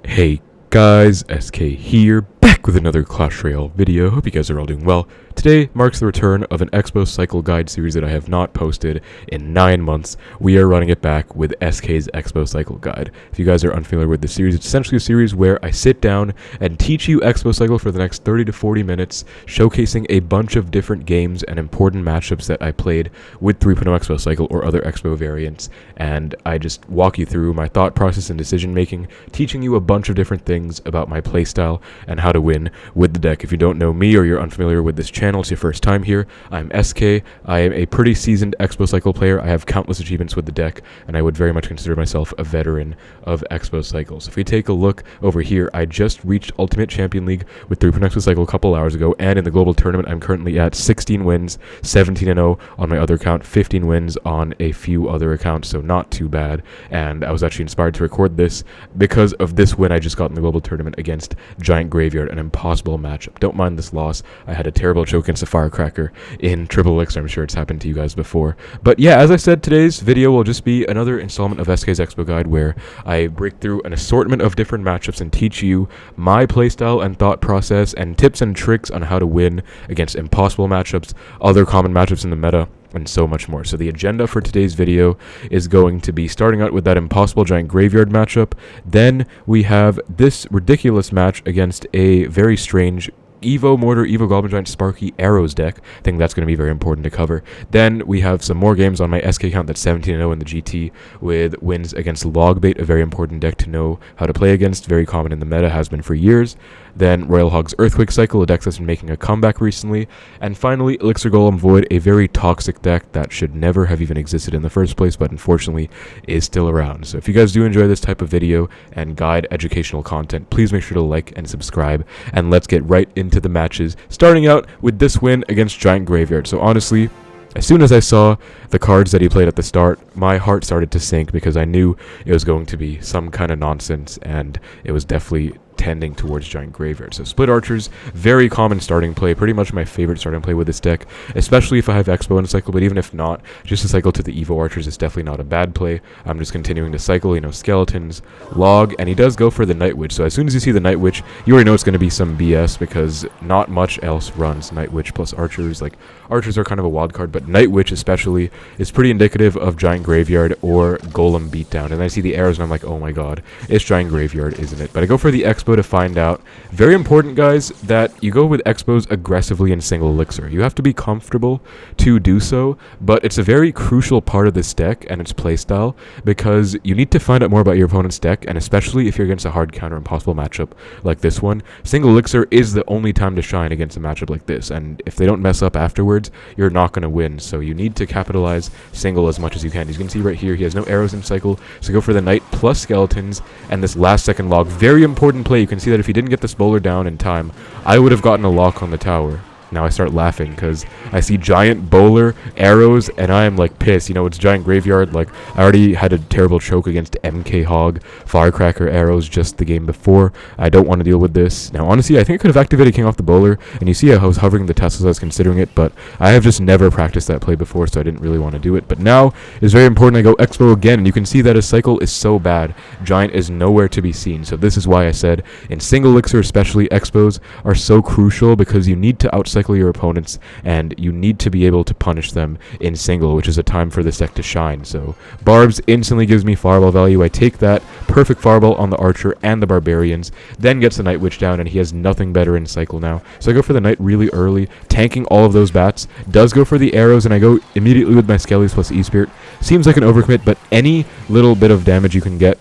Hey guys, SK here, back with another Clash Royale video. Hope you guys are all doing well. Today marks the return of an Xbow Cycle guide series that I have not posted in 9 months. We are running it back with SK's Xbow Cycle guide. If you guys are unfamiliar with this series, it's essentially a series where I sit down and teach you Xbow Cycle for the next 30 to 40 minutes, showcasing a bunch of different games and important matchups that I played with 3.0 Xbow Cycle or other Xbow variants, and I just walk you through my thought process and decision making, teaching you a bunch of different things about my playstyle and how to win with the deck. If you don't know me or you're unfamiliar with this channel, it's your first time here, I'm SK. I am a pretty seasoned Xbow Cycle player. I have countless achievements with the deck, and I would very much consider myself a veteran of Xbow Cycles. If we take a look over here, I just reached Ultimate Champion League with 3.0 Xbow Cycle a couple hours ago, and in the global tournament, I'm currently at 16 wins, 17-0 on my other account, 15 wins on a few other accounts, so not too bad. And I was actually inspired to record this because of this win I just got in the global tournament against Giant Graveyard, an impossible matchup. Don't mind this loss. I had a terrible choke against a Firecracker in Triple Elixir. I'm sure it's happened to you guys before. But yeah, as I said, today's video will just be another installment of SK's Xbow Guide where I break through an assortment of different matchups and teach you my playstyle and thought process and tips and tricks on how to win against impossible matchups, other common matchups in the meta, and so much more. So the agenda for today's video is going to be starting out with that impossible Giant Graveyard matchup. Then we have this ridiculous match against a very strange Evo Mortar, Evo Goblin, Giant Sparky Arrows deck. I think that's going to be very important to cover. Then we have some more games on my SK account that's 17-0 in the GT with wins against Logbait, a very important deck to know how to play against, very common in the meta, has been for years. Then Hogs Earthquake Cycle, a deck that's been making a comeback recently. And finally, Elixir Golem Void, a very toxic deck that should never have even existed in the first place, but unfortunately is still around. So if you guys do enjoy this type of video and guide educational content, please make sure to like and subscribe, and let's get right into the matches, starting out with this win against Giant Graveyard. So honestly, as soon as I saw the cards that he played at the start, my heart started to sink because I knew it was going to be some kind of nonsense, and it was definitely tending towards Giant Graveyard. So Split Archers, very common starting play, pretty much my favorite starting play with this deck, especially if I have Xbow in a cycle, but even if not, just a cycle to the Evo Archers is definitely not a bad play. I'm just continuing to cycle, Skeletons, Log, and he does go for the Night Witch. So as soon as you see the Night Witch, you already know it's going to be some BS because not much else runs Night Witch plus Archers. Like, Archers are kind of a wild card, but Night Witch especially is pretty indicative of Giant Graveyard or Golem Beatdown. And I see the arrows and I'm like, oh my god, it's Giant Graveyard, isn't it? But I go for the Xbow to find out. Very important, guys, that you go with Xbows aggressively in single Elixir. You have to be comfortable to do so, but it's a very crucial part of this deck and its playstyle because you need to find out more about your opponent's deck, and especially if you're against a hard counter impossible matchup like this one. Single Elixir is the only time to shine against a matchup like this, and if they don't mess up afterwards, you're not going to win. So you need to capitalize single as much as you can. As you can see right here, he has no arrows in cycle, so go for the Knight plus Skeletons and this last second Log. Very important play. You can see that if he didn't get this bowler down in time, I would have gotten a lock on the tower. Now I start laughing because I see Giant Bowler, arrows, and I am like pissed. It's Giant Graveyard. Like, I already had a terrible choke against MK Hog, Firecracker, arrows just the game before. I don't want to deal with this. Now, honestly, I think I could have activated King off the bowler, and you see I was hovering the Teslas, I was considering it, but I have just never practiced that play before, so I didn't really want to do it. But now it's very important I go Xbow again, and you can see that his cycle is so bad. Giant is nowhere to be seen, so this is why I said in single Elixir especially, Xbows are so crucial because you need to outcycle your opponents, and you need to be able to punish them in single, which is a time for this deck to shine. So Barbs instantly gives me fireball value. I take that, perfect fireball on the Archer and the Barbarians, then gets the Night Witch down, and he has nothing better in cycle now. So I go for the Knight really early, tanking all of those bats, does go for the arrows, and I go immediately with my Skellies plus E-Spirit. Seems like an overcommit, but any little bit of damage you can get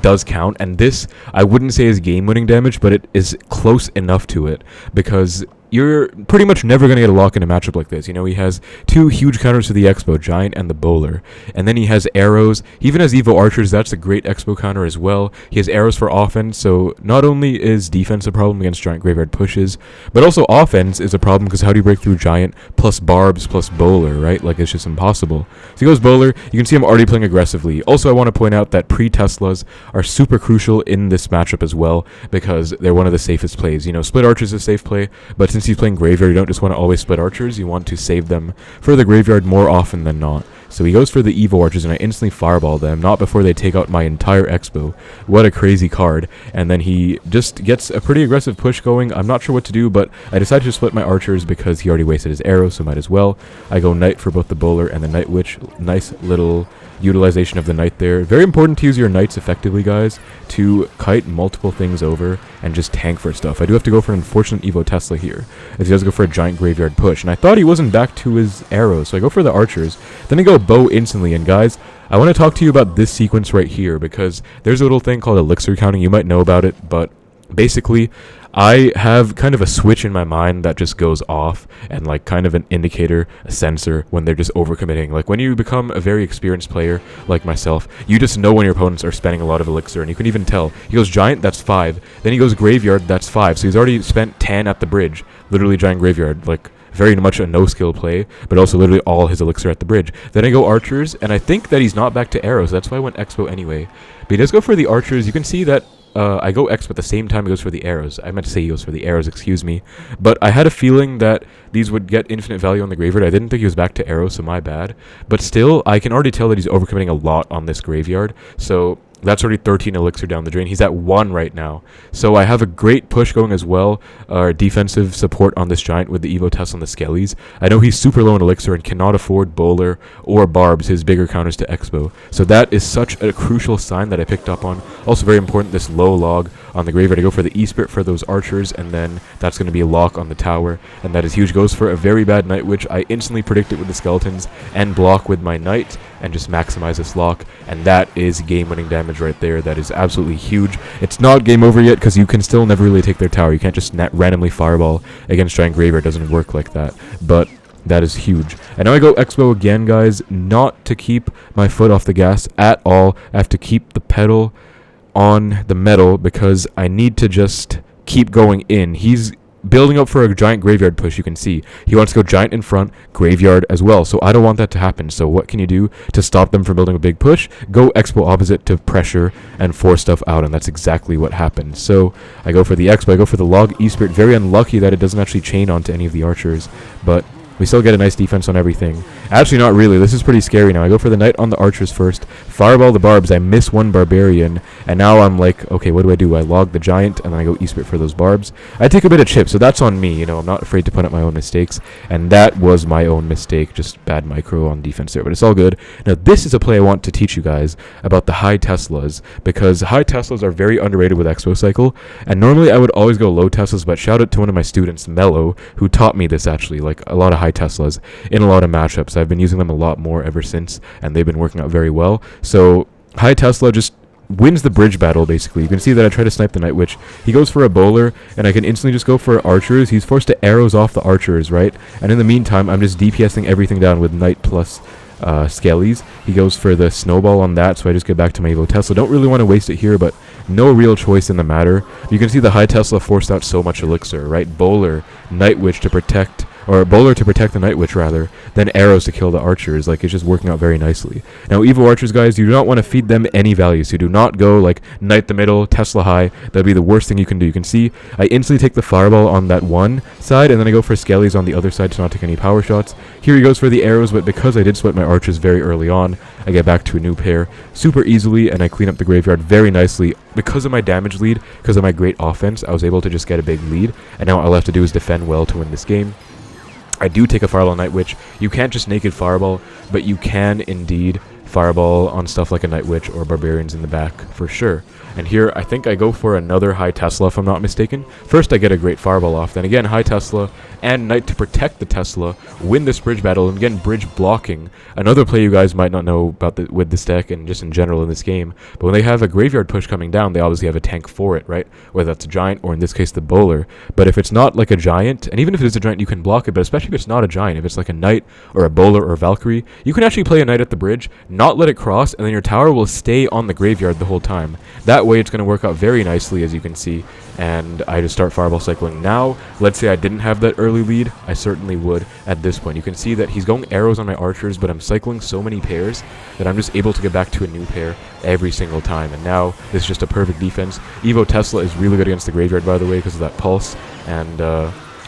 does count, and this I wouldn't say is game-winning damage, but it is close enough to it because you're pretty much never going to get a lock in a matchup like this. He has two huge counters to the Xbow, Giant and the Bowler. And then he has arrows. He even has Evo Archers. That's a great Xbow counter as well. He has arrows for offense, so not only is defense a problem against Giant Graveyard pushes, but also offense is a problem because how do you break through Giant plus Barbs plus Bowler, right? Like, it's just impossible. So he goes Bowler. You can see him already playing aggressively. Also, I want to point out that pre-Teslas are super crucial in this matchup as well because they're one of the safest plays. Split Archers is a safe play, but since he's playing Graveyard, you don't just want to always split Archers, you want to save them for the Graveyard more often than not. So he goes for the Evo Archers, and I instantly fireball them, not before they take out my entire Xbow. What a crazy card. And then he just gets a pretty aggressive push going. I'm not sure what to do, but I decided to split my archers because he already wasted his arrow, so might as well. I go Knight for both the Bowler and the Night Witch. Nice little utilization of the Knight there. Very important to use your Knights effectively, guys, to kite multiple things over and just tank for stuff. I do have to go for an unfortunate Evo Tesla here, as he does go for a giant graveyard push, and I thought he wasn't back to his arrows, so I go for the archers. Then I go bow instantly, and guys, I want to talk to you about this sequence right here, because there's a little thing called elixir counting. You might know about it, but basically, I have kind of a switch in my mind that just goes off, and like kind of an indicator, a sensor, when they're just overcommitting. Like when you become a very experienced player like myself, you just know when your opponents are spending a lot of elixir, and you can even tell. He goes giant, that's 5. Then he goes graveyard, that's 5. So he's already spent 10 at the bridge. Literally giant graveyard, like very much a no-skill play, but also literally all his elixir at the bridge. Then I go archers, and I think that he's not back to arrows. That's why I went Xbow anyway. But he does go for the archers. You can see that I go X, but at the same time he goes for the arrows. I meant to say he goes for the arrows, excuse me. But I had a feeling that these would get infinite value on the graveyard. I didn't think he was back to arrows, so my bad. But still, I can already tell that he's overcommitting a lot on this graveyard. So that's already 13 elixir down the drain. He's at 1 right now. So I have a great push going as well. Defensive support on this giant with the Evo Tesla and the Skellies. I know he's super low in elixir and cannot afford Bowler or Barbs, his bigger counters to Xbow. So that is such a crucial sign that I picked up on. Also very important, this low log on the graveyard. I go for the E-Spirit for those archers, and then that's going to be a lock on the tower. And that is huge. Goes for a very bad Night Witch. I instantly predict it with the skeletons and block with my Knight and just maximize this lock. And that is game-winning damage right there. That is absolutely huge. It's not game over yet because you can still never really take their tower. You can't just randomly fireball against giant graveyard. It doesn't work like that. But that is huge. And now I go Xbow again, guys, not to keep my foot off the gas at all. I have to keep the pedal on the metal because I need to just keep going in. He's building up for a giant graveyard push. You can see he wants to go giant in front, graveyard as well, so I don't want that to happen. So what can you do to stop them from building a big push? Go Xbow opposite to pressure and force stuff out, and that's exactly what happened. So I go for the Xbow, I go for the Log E-Spirit. Very unlucky that it doesn't actually chain onto any of the archers, but we still get a nice defense on everything. Actually, not really. This is pretty scary now. I go for the Knight on the archers first. Fireball the Barbs. I miss one Barbarian. And now I'm like, okay, what do? I log the Giant, and then I go E-Spirit for those Barbs. I take a bit of chip, so that's on me. You know, I'm not afraid to put up my own mistakes. And that was my own mistake. Just bad micro on defense there, but it's all good. Now, this is a play I want to teach you guys about the high Teslas, because high Teslas are very underrated with Xbow Cycle. And normally I would always go low Teslas, but shout out to one of my students, Mello, who taught me this actually, like a lot of high Teslas in a lot of matchups. I've been using them a lot more ever since, and they've been working out very well. So high Tesla just wins the bridge battle, basically. You can see that I try to snipe the Night Witch. He goes for a Bowler, and I can instantly just go for archers. He's forced to arrows off the archers, right? And in the meantime, I'm just DPSing everything down with Knight plus Skellies. He goes for the snowball on that, so I just get back to my Evo Tesla. Don't really want to waste it here, but no real choice in the matter. You can see the high Tesla forced out so much elixir, right? Bowler, Night Witch to protect, or Bowler to protect the Night Witch rather, then arrows to kill the archers. Like, it's just working out very nicely. Now, Evo archers, guys, you do not want to feed them any value, so you do not go like Knight the middle, Tesla high. That'd be the worst thing you can do. You can see I instantly take the fireball on that one side, and then I go for Skellies on the other side to not take any power shots. Here he goes for the arrows, but because I did split my archers very early on, I get back to a new pair super easily, and I clean up the graveyard very nicely. Because of my damage lead, because of my great offense, I was able to just get a big lead, and now all I have to do is defend well to win this game. I do take a Fireball Night Witch. You can't just naked Fireball, but you can indeed Fireball on stuff like a Night Witch or Barbarians in the back, for sure. And here, I think I go for another high Tesla, if I'm not mistaken. First, I get a great Fireball off. Then again, high Tesla and Knight to protect the Tesla, win this bridge battle, and again, bridge blocking. Another play you guys might not know about with this deck and just in general in this game, but when they have a graveyard push coming down, they obviously have a tank for it, right? Whether that's a Giant or in this case the Bowler. But if it's not like a Giant, and even if it is a Giant, you can block it, but especially if it's not a Giant, if it's like a Knight or a Bowler or a Valkyrie, you can actually play a Knight at the bridge, not let it cross, and then your tower will stay on the graveyard the whole time. That way it's going to work out very nicely, as you can see, and I just start Fireball Cycling now. Let's say I didn't have that early lead, I certainly would at this point. You can see that he's going arrows on my archers, but I'm cycling so many pairs that I'm just able to get back to a new pair every single time, and now this is just a perfect defense. Evo Tesla is really good against the graveyard, by the way, because of that pulse, and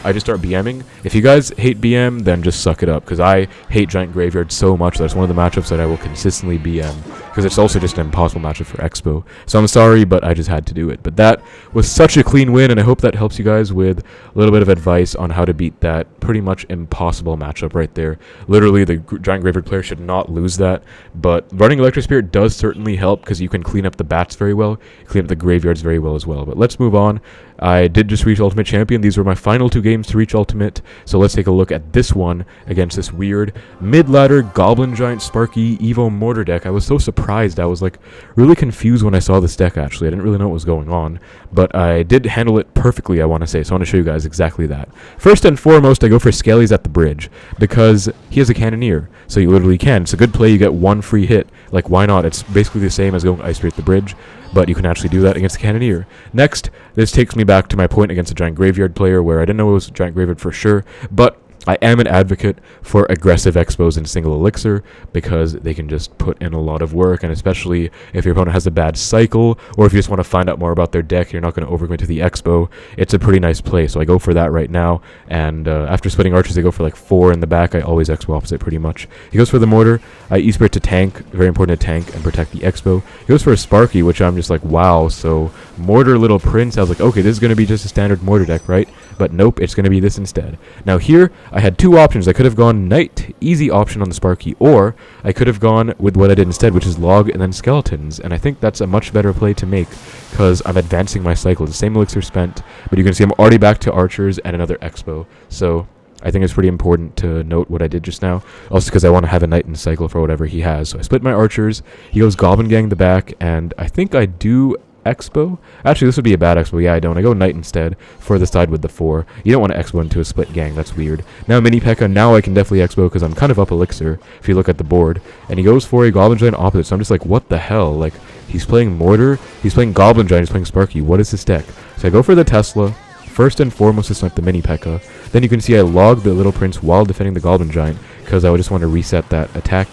I just start BMing. If you guys hate BM, then just suck it up, because I hate Giant Graveyard so much. That's one of the matchups that I will consistently BM, because it's also just an impossible matchup for Xbow. So I'm sorry, but I just had to do it. But that was such a clean win, and I hope that helps you guys with a little bit of advice on how to beat that pretty much impossible matchup right there. Literally, the Giant Graveyard player should not lose that, but running Electric Spirit does certainly help, because you can clean up the bats very well, clean up the graveyards very well as well. But let's move on. I did just reach Ultimate Champion. These were my final 2 games to reach Ultimate, so let's take a look at this one against this weird mid-ladder Goblin Giant Sparky Evo Mortar deck. I was so surprised. I was like really confused when I saw this deck, actually. I didn't really know what was going on, but I did handle it perfectly, I want to say, so I want to show you guys exactly that. First and foremost, I go for Skellies at the bridge, because he has a Cannoneer, so you literally can. It's a good play. You get 1 free hit. Like, why not? It's basically the same as going Ice Spirit at the bridge, but you can actually do that against the Cannoneer. Next, this takes me back to my point against a Giant Graveyard player, where I didn't know it was a Giant Graveyard for sure, but I am an advocate for aggressive Xbows in single Elixir, because they can just put in a lot of work, and especially if your opponent has a bad cycle, or if you just want to find out more about their deck and you're not going to overcommit to the Xbow, it's a pretty nice play. So I go for that right now, and after splitting archers, I go for like 4 in the back. I always Xbow opposite pretty much. He goes for the Mortar. I E-Spirit to tank, very important to tank and protect the Xbow. He goes for a Sparky, which I'm just like, wow, so Mortar Little Prince. I was like, okay, this is going to be just a standard Mortar deck, right? But nope, it's going to be this instead. Now here, I had 2 options. I could have gone Knight, easy option on the Sparky, or I could have gone with what I did instead, which is Log and then Skeletons. And I think that's a much better play to make, because I'm advancing my cycle. It's the same elixir spent, but you can see I'm already back to archers and another Xbow. So I think it's pretty important to note what I did just now. Also because I want to have a Knight in cycle for whatever he has. So I split my archers. He goes Goblin Gang the back, and I think I do Xbow. Actually, this would be a bad Xbow. Yeah, I don't. I go Knight instead for the side with the 4. You don't want to Xbow into a split gang. That's weird. Now Mini P.E.K.K.A. Now I can definitely Xbow, because I'm kind of up elixir if you look at the board. And he goes for a Goblin Giant opposite. So I'm just like, what the hell? Like, he's playing Mortar. He's playing Goblin Giant. He's playing Sparky. What is this deck? So I go for the Tesla. First and foremost to snipe the Mini P.E.K.K.A. Then you can see I log the Little Prince while defending the Goblin Giant, because I would just want to reset that attack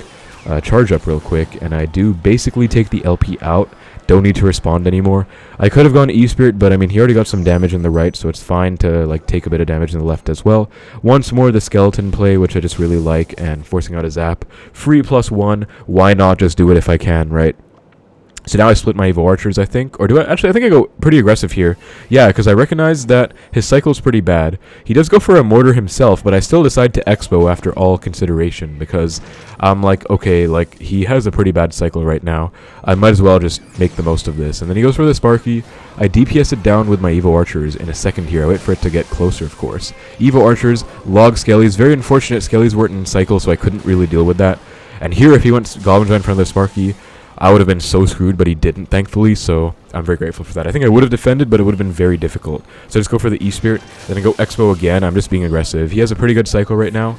charge up real quick. And I do basically take the LP out. Don't need to respond anymore. I could have gone E-Spirit, but I mean, he already got some damage in the right, so it's fine to like take a bit of damage in the left as well. Once more, the Skeleton play, which I just really like, and forcing out a Zap. Free +1. Why not just do it if I can, right? So now I split my Evo Archers, I think. Or do I? Actually, I think I go pretty aggressive here. Yeah, because I recognize that his cycle's pretty bad. He does go for a Mortar himself, but I still decide to Xbow after all consideration, because I'm like, okay, like, he has a pretty bad cycle right now. I might as well just make the most of this. And then he goes for the Sparky. I DPS it down with my Evo Archers in a second here. I wait for it to get closer, of course. Evo Archers, log Skellies. Very unfortunate, Skellies weren't in cycle, so I couldn't really deal with that. And here, if he went Goblin Giant in front of the Sparky, I would have been so screwed, but he didn't, thankfully, so I'm very grateful for that. I think I would have defended, but it would have been very difficult. So I just go for the E-Spirit, then I go Xbow again. I'm just being aggressive. He has a pretty good cycle right now.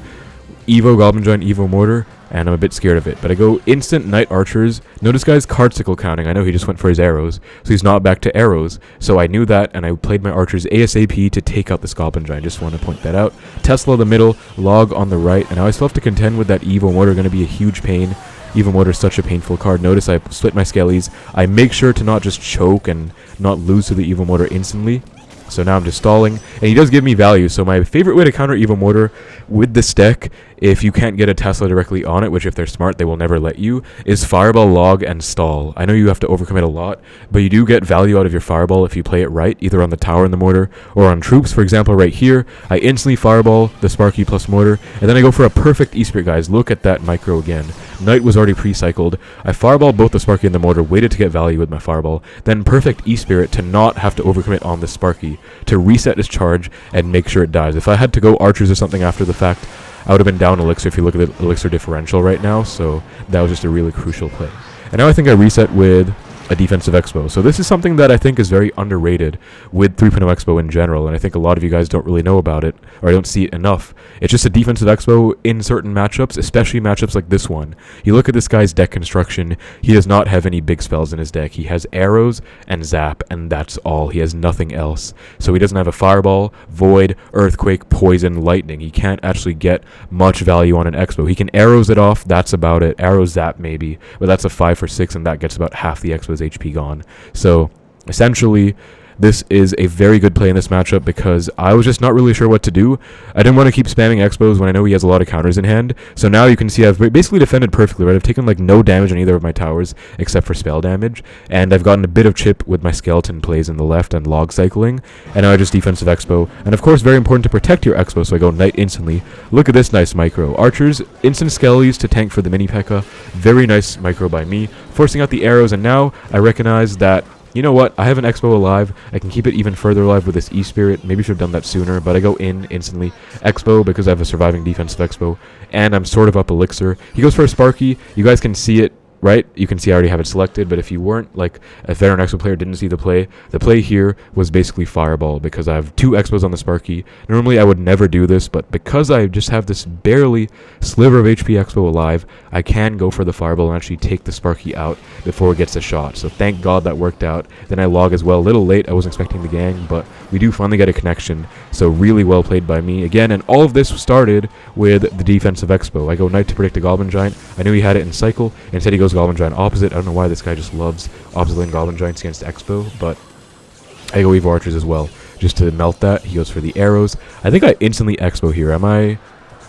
Evo Goblin Giant, Evo Mortar, and I'm a bit scared of it. But I go instant Knight Archers. Notice guy's card cycle counting. I know he just went for his arrows, so he's not back to arrows. So I knew that, and I played my Archers ASAP to take out this Goblin Giant. Just want to point that out. Tesla the middle, Log on the right, and now I still have to contend with that Evo Mortar. Going to be a huge pain. Evo Mortar is such a painful card. Notice I split my Skellies. I make sure to not just choke and not lose to the Evo Mortar instantly. So now I'm just stalling, and he does give me value. So my favorite way to counter Evo Mortar with this deck, if you can't get a Tesla directly on it, which if they're smart, they will never let you, is Fireball, Log, and Stall. I know you have to overcommit a lot, but you do get value out of your Fireball if you play it right, either on the tower in the Mortar or on troops. For example, right here, I instantly Fireball the Sparky plus Mortar, and then I go for a perfect E-Spirit, guys. Look at that micro again. Knight was already pre-cycled. I Fireball both the Sparky and the Mortar, waited to get value with my Fireball, then perfect E-Spirit to not have to overcommit on the Sparky, to reset his charge and make sure it dies. If I had to go Archers or something after the fact, I would have been down Elixir if you look at the Elixir differential right now, so that was just a really crucial play. And now I think I reset with a defensive Xbow. So this is something that I think is very underrated with 3.0 Xbow in general, and I think a lot of you guys don't really know about it, or don't see it enough. It's just a defensive Xbow in certain matchups, especially matchups like this one. You look at this guy's deck construction, he does not have any big spells in his deck. He has arrows and zap, and that's all. He has nothing else. So he doesn't have a Fireball, Void, Earthquake, Poison, Lightning. He can't actually get much value on an Xbow. He can arrows it off, that's about it. Arrow zap maybe, but that's a 5 for 6, and that gets about half the Xbow's HP gone. So essentially, this is a very good play in this matchup because I was just not really sure what to do. I didn't want to keep spamming Xbows when I know he has a lot of counters in hand. So now you can see I've basically defended perfectly, right? I've taken like no damage on either of my towers except for spell damage, and I've gotten a bit of chip with my skeleton plays in the left and log cycling, and now I just defensive Xbow. And of course, very important to protect your Xbow, so I go knight instantly. Look at this nice micro. Archers, instant skellies to tank for the mini P.E.K.K.A. Very nice micro by me, forcing out the arrows, and now I recognize that, you know what, I have an Xbow alive. I can keep it even further alive with this E-Spirit. Maybe should have done that sooner, but I go in instantly. Xbow because I have a surviving defensive Xbow, and I'm sort of up Elixir. He goes for a Sparky. You guys can see it, right? You can see I already have it selected, but if you weren't like a veteran Xbow player, didn't see the play here was basically Fireball because I have 2 Xbows on the Sparky. Normally I would never do this, but because I just have this barely sliver of HP Xbow alive, I can go for the Fireball and actually take the Sparky out before it gets a shot. So thank God that worked out. Then I log as well. A little late, I wasn't expecting the gang, but we do finally get a connection. So really well played by me again, and all of this started with the defensive Xbow. I go knight to predict a Goblin Giant. I knew he had it in cycle. Instead he goes Goblin Giant opposite. I don't know why this guy just loves opposite lane Goblin Giants against Xbow, but I go Evo Archers as well just to melt that. He goes for the arrows. I think I instantly Xbow here. Am I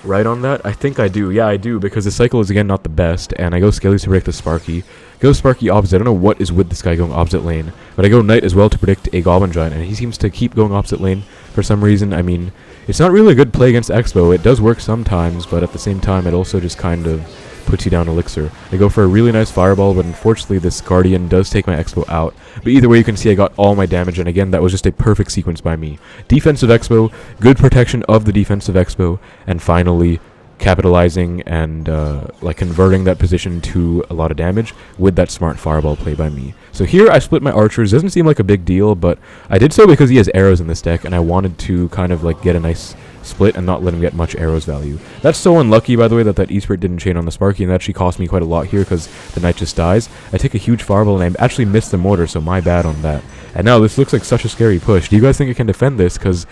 right on that? I think I do. Yeah, I do, because the cycle is again not the best, and I go Skellies to predict the Sparky. Go Sparky opposite. I don't know what is with this guy going opposite lane, but I go Knight as well to predict a Goblin Giant, and he seems to keep going opposite lane for some reason. I mean, it's not really a good play against Xbow. It does work sometimes, but at the same time, it also just kind of puts you down Elixir. I go for a really nice Fireball, but unfortunately this Guardian does take my Xbow out. But either way, you can see I got all my damage, and again, that was just a perfect sequence by me. Defensive Xbow, good protection of the defensive Xbow, and finally capitalizing and like converting that position to a lot of damage with that smart Fireball play by me. So here I split my archers. Doesn't seem like a big deal, but I did so because he has arrows in this deck, and I wanted to kind of like get a nice split and not let him get much arrows value. That's so unlucky, by the way, that that E-Spirit didn't chain on the Sparky, and that actually cost me quite a lot here because the Knight just dies. I take a huge Fireball, and I actually missed the Mortar, so my bad on that. And now this looks like such a scary push. Do you guys think I can defend this? Because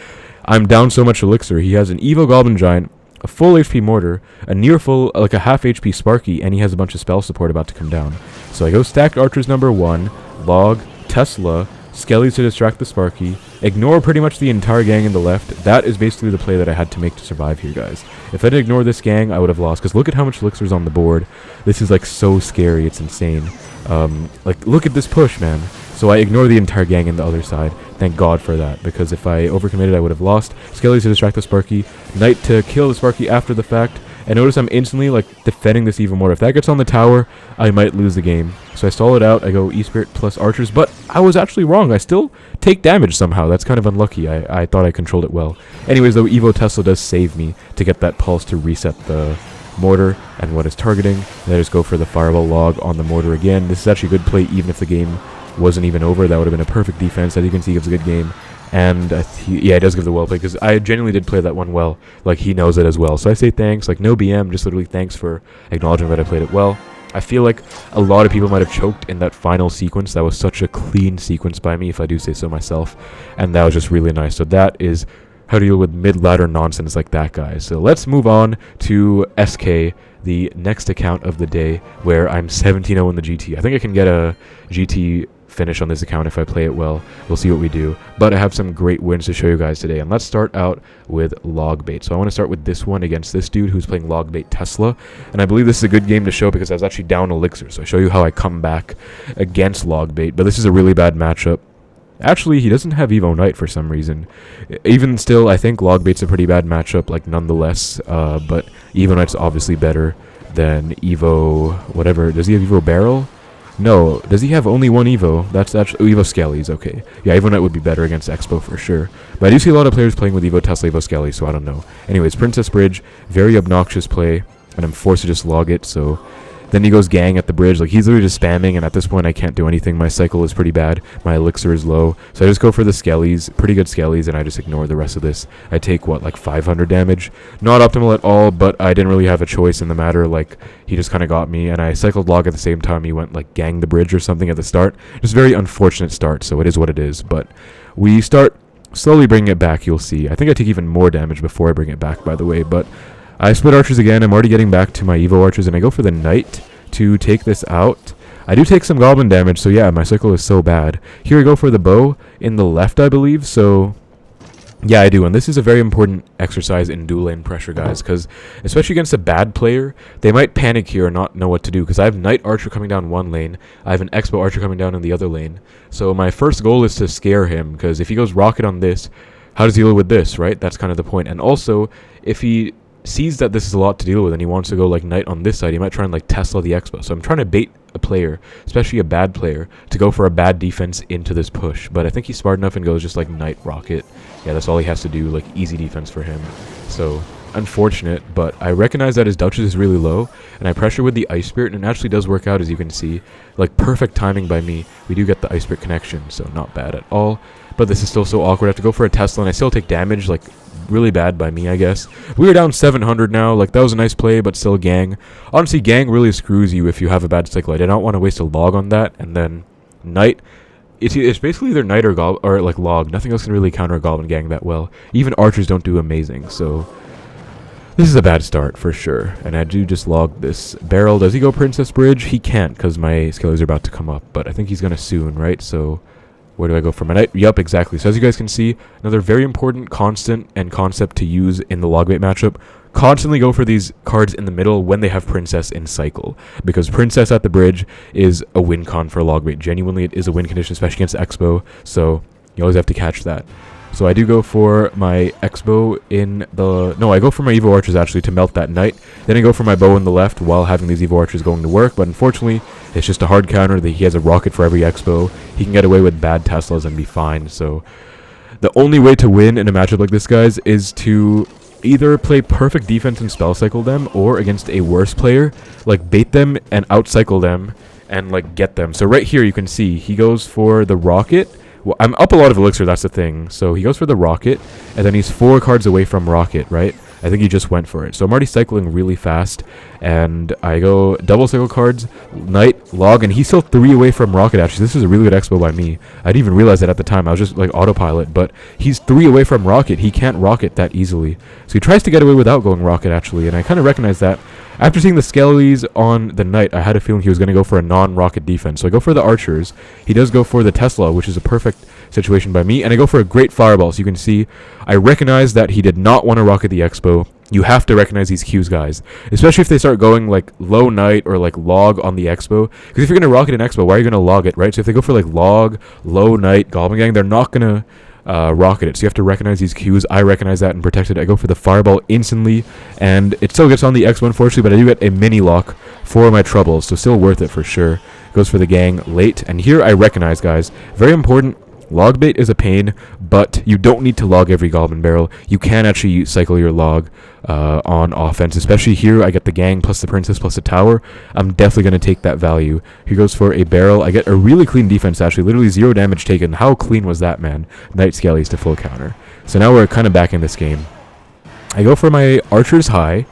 I'm down so much Elixir. He has an Evo Goblin Giant, a full HP Mortar, a near full, like a half HP Sparky, and he has a bunch of spell support about to come down. So I go stacked archers number 1, log, Tesla, Skellies to distract the Sparky, ignore pretty much the entire gang in the left. That is basically the play that I had to make to survive here, guys. If I didn't ignore this gang, I would have lost, because look at how much Elixir's on the board. This is like so scary, it's insane. Like, look at this push, man. So I ignore the entire gang in the other side. Thank God for that, because if I overcommitted, I would have lost. Skellies to distract the Sparky, Knight to kill the Sparky after the fact, and notice I'm instantly like defending this even more. If that gets on the tower, I might lose the game. So I stall it out. I go E-Spirit plus archers, but I was actually wrong. I still take damage somehow. That's kind of unlucky. I thought I controlled it well. Anyways, though, Evo Tesla does save me to get that pulse to reset the Mortar and what is targeting. And I just go for the Fireball log on the Mortar again. This is actually a good play even if the game wasn't even over. That would have been a perfect defense. As you can see, he gives a good game. And yeah, he does give the well play, because I genuinely did play that one well. Like, he knows it as well. So I say thanks. Like, no BM, just literally thanks for acknowledging that I played it well. I feel like a lot of people might have choked in that final sequence. That was such a clean sequence by me, if I do say so myself. And that was just really nice. So that is how to deal with mid-ladder nonsense like that, guys. So let's move on to SK, the next account of the day, where I'm 17-0 in the GT. I think I can get a GT finish on this account if I play it well. We'll see what we do, but I have some great wins to show you guys today, and let's start out with Logbait. So I want to start with this one against this dude who's playing Logbait Tesla, and I believe this is a good game to show because I was actually down Elixir, so I show you how I come back against Logbait. But this is a really bad matchup. Actually, he doesn't have Evo Knight for some reason. Even still, I think Logbait's a pretty bad matchup, like, nonetheless, but Evo Knight's obviously better than Evo whatever. Does he have Evo Barrel? No. Does he have only one Evo? That's actually Evo Skellies, okay. Yeah, Evo Knight would be better against Xbow for sure. But I do see a lot of players playing with Evo Tesla, Evo Skellies, so I don't know. Anyways, Princess Bridge, very obnoxious play, and I'm forced to just log it, so then he goes gang at the bridge. Like, he's literally just spamming, and at this point I can't do anything. My cycle is pretty bad. My elixir is low. So I just go for the Skellies, pretty good Skellies, and I just ignore the rest of this. I take, what, like 500 damage? Not optimal at all, but I didn't really have a choice in the matter. Like, he just kind of got me, and I cycled log at the same time. He went, like, gang the bridge or something at the start. Just very unfortunate start, so it is what it is. But we start slowly bringing it back, you'll see. I think I take even more damage before I bring it back, by the way, but I split archers again. I'm already getting back to my Evo archers, and I go for the Knight to take this out. I do take some Goblin damage, so yeah, my cycle is so bad. Here I go for the bow in the left, I believe, so... Yeah, I do, and this is a very important exercise in dual lane pressure, guys, because especially against a bad player, they might panic here and not know what to do, because I have Knight Archer coming down one lane, I have an Xbow Archer coming down in the other lane, so my first goal is to scare him, because if he goes Rocket on this, how does he deal with this, right? That's kind of the point, and also, if he sees that this is a lot to deal with and he wants to go like Knight on this side, he might try and like Tesla the Xbow. So I'm trying to bait a player, especially a bad player, to go for a bad defense into this push. But I think he's smart enough and goes just like Knight Rocket. Yeah, that's all he has to do, like easy defense for him. So unfortunate, but I recognize that his Duchess is really low, and I pressure with the Ice Spirit, and it actually does work out, as you can see. Like perfect timing by me. We do get the Ice Spirit connection, so not bad at all. But this is still so awkward. I have to go for a Tesla, and I still take damage, like really bad by me, I guess. We are down 700 now. Like, that was a nice play, but still gang. Honestly, gang really screws you if you have a bad cycle. I did not want to waste a log on that. And then Knight, it's basically either Knight or like log. Nothing else can really counter a Goblin gang that well. Even archers don't do amazing, so this is a bad start for sure. And I do just log this barrel. Does he go Princess Bridge? He can't, because my skillers are about to come up, but I think he's gonna soon, right? So where do I go for my Knight? Yup, exactly. So as you guys can see, another very important constant and concept to use in the Logbait matchup. Constantly go for these cards in the middle when they have Princess in cycle. Because Princess at the bridge is a win con for Logbait. Genuinely, it is a win condition, especially against Xbow. So you always have to catch that. So I do go for my Xbow in the... No, I go for my Evo Archers, actually, to melt that Knight. Then I go for my bow in the left while having these Evo Archers going to work. But unfortunately, it's just a hard counter that he has a rocket for every Xbow. He can get away with bad Teslas and be fine. So the only way to win in a matchup like this, guys, is to either play perfect defense and spell cycle them, or against a worse player, like bait them and outcycle them and like get them. So right here you can see he goes for the rocket. Well, I'm up a lot of elixir, that's the thing. So he goes for the rocket, and then he's 4 cards away from rocket, right? I think he just went for it. So I'm already cycling really fast, and I go double cycle cards, Knight, log, and he's still 3 away from rocket, actually. This is a really good Xbow by me. I didn't even realize that at the time. I was just like autopilot, but he's 3 away from rocket. He can't rocket that easily. So he tries to get away without going rocket, actually, and I kind of recognize that. After seeing the skellies on the Knight, I had a feeling he was going to go for a non-rocket defense. So I go for the archers. He does go for the Tesla, which is a perfect situation by me. And I go for a great fireball. So you can see, I recognize that he did not want to rocket the Xbow. You have to recognize these cues, guys. Especially if they start going like low Knight or like log on the Xbow. Because if you're going to rocket an Xbow, why are you going to log it, right? So if they go for like log, low Knight, Goblin Gang, they're not going to rocket it. So you have to recognize these cues. I recognize that and protect it. I go for the fireball instantly, and it still gets on the X1, unfortunately, but I do get a mini lock for my troubles, so still worth it for sure. Goes for the gang late, and here I recognize, guys, very important. Logbait is a pain, but you don't need to log every Goblin barrel. You can actually cycle your log on offense, especially here. I get the gang plus the princess plus the tower. I'm definitely going to take that value. He goes for a barrel. I get a really clean defense, actually. Literally 0 damage taken. How clean was that, man? Knight Skellies to full counter. So now we're kind of back in this game. I go for my archers high.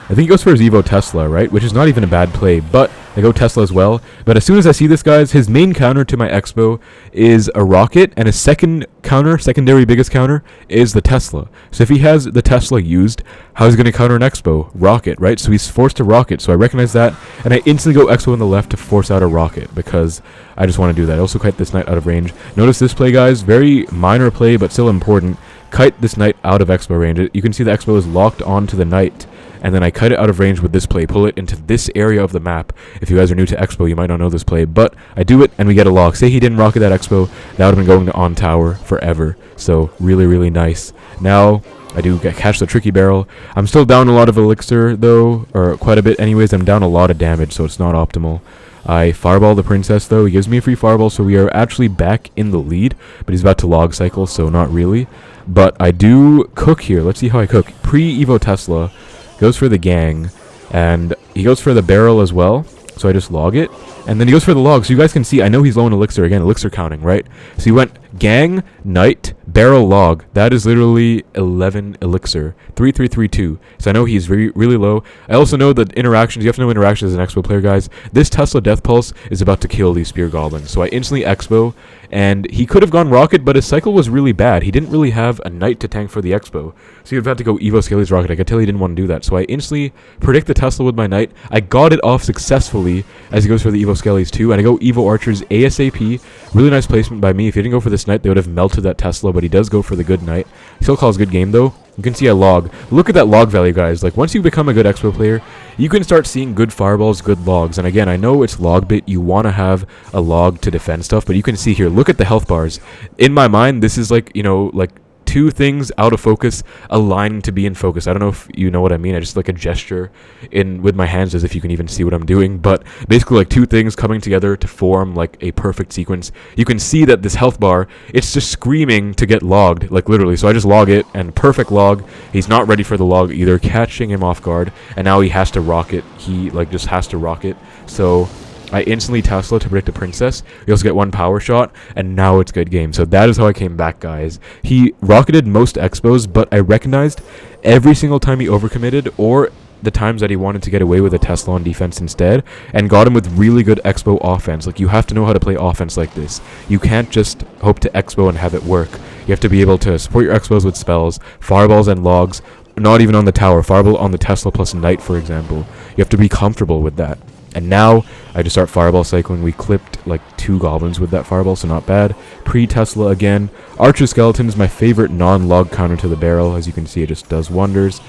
I think he goes for his Evo Tesla, right? Which is not even a bad play, but I go Tesla as well. But as soon as I see this, guys, his main counter to my Xbow is a rocket, and his secondary biggest counter, is the Tesla. So if he has the Tesla used, how is he going to counter an Xbow? Rocket, right? So he's forced to rocket. So I recognize that, and I instantly go Xbow on the left to force out a rocket, because I just want to do that. I also kite this Knight out of range. Notice this play, guys, very minor play, but still important. Kite this Knight out of Xbow range. You can see the Xbow is locked onto the Knight, and then I cut it out of range with this play, pull it into this area of the map. If you guys are new to Xbow, you might not know this play, but I do it, and we get a lock. Say he didn't rocket that Xbow, that would have been going to on tower forever. So really, really nice. Now, I do catch the tricky barrel. I'm still down a lot of elixir, though, or quite a bit anyways. I'm down a lot of damage, so it's not optimal. I fireball the princess, though. He gives me a free fireball, so we are actually back in the lead, but he's about to log cycle, so not really. But I do cook here. Let's see how I cook. Pre-Evo Tesla. Goes for the gang, and he goes for the barrel as well, so I just log it, and then he goes for the log. So you guys can see, I know he's low in elixir, again, elixir counting, right? So he went Gang, Knight, Barrel, Log. That is literally 11 Elixir. 3332. So I know he's really low. I also know that interactions, you have to know interactions as an Xbow player, guys. This Tesla Death Pulse is about to kill these Spear Goblins. So I instantly Xbow, and he could have gone Rocket, but his cycle was really bad. He didn't really have a Knight to tank for the Xbow. So he would have had to go Evo Scaly's Rocket. I could tell he didn't want to do that. So I instantly predict the Tesla with my Knight. I got it off successfully as he goes for the Evo Scaly's too. And I go Evo Archers ASAP. Really nice placement by me. If he didn't go for this Knight, they would have melted that Tesla, but he does go for the good Knight. He still calls good game though. You can see I log. Look at that log value, guys. Like, once you become a good Xbow player, you can start seeing good fireballs, good logs. And again, I know it's Logbait. You want to have a log to defend stuff, but you can see here, look at the health bars. In my mind, this is like, you know, like two things out of focus aligning to be in focus. I don't know if you know what I mean. I just like a gesture with my hands as if you can even see what I'm doing, but basically like two things coming together to form like a perfect sequence. You can see that this health bar, it's just screaming to get logged, like literally. So I just log it, and perfect log. He's not ready for the log either, catching him off guard, and now he has to rocket. He like just has to rocket. So I instantly Tesla to predict a princess. We also get one power shot, and now it's good game. So that is how I came back, guys. He rocketed most Xbows, but I recognized every single time he overcommitted, or the times that he wanted to get away with a Tesla on defense instead, and got him with really good Xbow offense. Like, you have to know how to play offense like this. You can't just hope to Xbow and have it work. You have to be able to support your Xbows with spells, fireballs, and logs. Not even on the tower. Fireball on the Tesla plus Knight, for example. You have to be comfortable with that. And now I just start fireball cycling. We clipped like 2 goblins with that fireball, so not bad. Pre-Tesla again. Archer Skeleton is my favorite non-log counter to the barrel. As you can see, it just does wonders.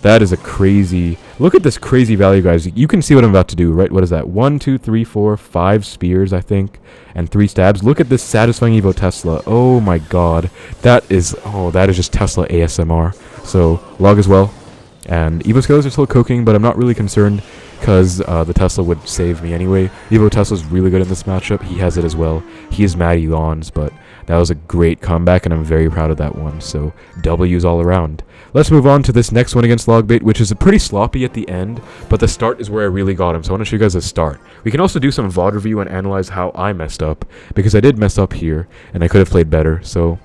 That is a crazy... Look at this crazy value, guys. You can see what I'm about to do, right? What is that? 1, 2, 3, 4, 5 spears, I think, and 3 stabs. Look at this satisfying Evo Tesla. Oh my god. That is just Tesla ASMR. So, log as well. And Evo Scalers are still cooking, but I'm not really concerned, because the Tesla would save me anyway. Evo Tesla's really good in this matchup. He has it as well. He is Matty Lawns, but that was a great comeback, and I'm very proud of that one. So, W's all around. Let's move on to this next one against Logbait, which is pretty sloppy at the end, but the start is where I really got him. So I want to show you guys the start. We can also do some VOD review and analyze how I messed up, because I did mess up here, and I could have played better. So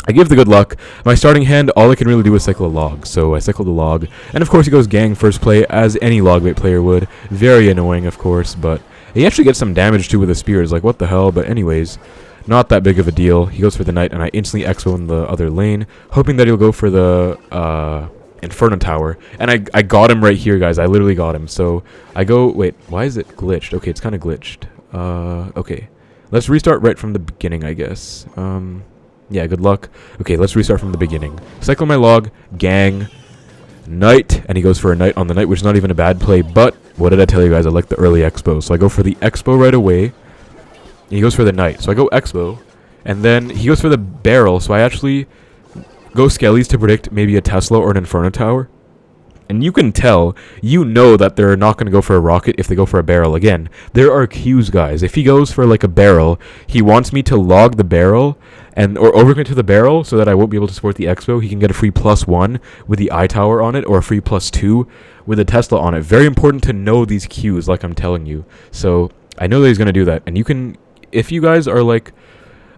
I give the good luck. My starting hand, all I can really do is cycle a log. So I cycled a log. And of course he goes gang first play, as any Logbait player would. Very annoying, of course, but he actually gets some damage too with the spears. Like, what the hell? But anyways, not that big of a deal. He goes for the Knight, and I instantly Expo in the other lane, hoping that he'll go for the Inferno Tower. And I got him right here, guys. I literally got him. So I go... Wait, why is it glitched? Okay, it's kind of glitched. Okay. Let's restart right from the beginning, I guess. Yeah, good luck. Okay, let's restart from the beginning. Cycle my log, gang, Knight, and he goes for a Knight on the Knight, which is not even a bad play, but what did I tell you guys? I like the early Expo. So I go for the Expo right away, and he goes for the Knight. So I go Expo, and then he goes for the Barrel, so I actually go Skellies to predict maybe a Tesla or an Inferno Tower. And you can tell, you know that they're not going to go for a rocket if they go for a barrel. Again, there are cues, guys. If he goes for like a barrel, he wants me to log the barrel or overcommit to the barrel so that I won't be able to support the Expo. He can get a free +1 with the eye tower on it, or a free +2 with a Tesla on it. Very important to know these cues, like I'm telling you. So I know that he's going to do that. And you can, if you guys are like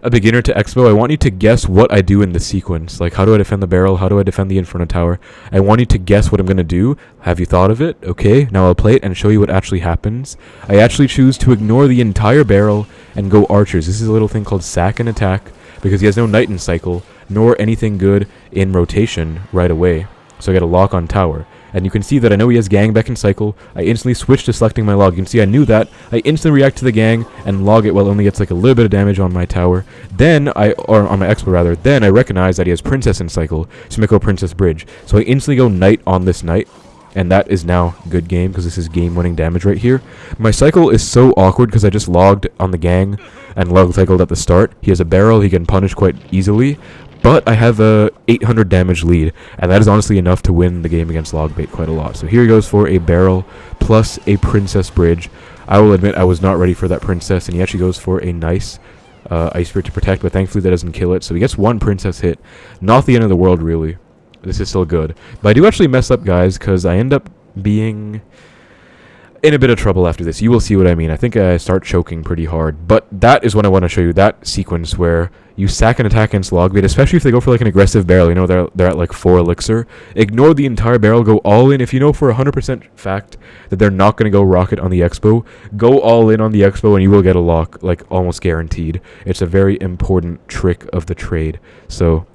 a beginner to Expo, I want you to guess what I do in the sequence. Like, how do I defend the barrel? How do I defend the Inferno Tower? I want you to guess what I'm going to do. Have you thought of it? Okay, now I'll play it and show you what actually happens. I actually choose to ignore the entire barrel and go archers. This is a little thing called sack and attack, because he has no Knight in cycle, nor anything good in rotation right away. So I get a lock on tower. And you can see that I know he has gang back in cycle. I instantly switch to selecting my log. You can see I knew that. I instantly react to the gang and log it while it only gets like a little bit of damage on my tower. Then or on my Expo rather. Then I recognize that he has princess in cycle. So I go princess bridge. So I instantly go Knight on this Knight. And that is now good game, because this is game-winning damage right here. My cycle is so awkward because I just logged on the gang and log cycled at the start. He has a barrel. He can punish quite easily. But I have a 800 damage lead, and that is honestly enough to win the game against Logbait quite a lot. So here he goes for a barrel plus a princess bridge. I will admit I was not ready for that princess, and he actually goes for a nice Ice Spirit to protect, but thankfully that doesn't kill it. So he gets one princess hit. Not the end of the world, really. This is still good. But I do actually mess up, guys, because I end up being... in a bit of trouble after this. You will see what I mean. I think I start choking pretty hard. But that is what I want to show you. That sequence where you sack an attack against Logbait, especially if they go for like an aggressive barrel. You know, they're at like 4 elixir. Ignore the entire barrel. Go all in. If you know for 100% fact that they're not going to go rocket on the Xbow, go all in on the Xbow and you will get a lock, like almost guaranteed. It's a very important trick of the trade. So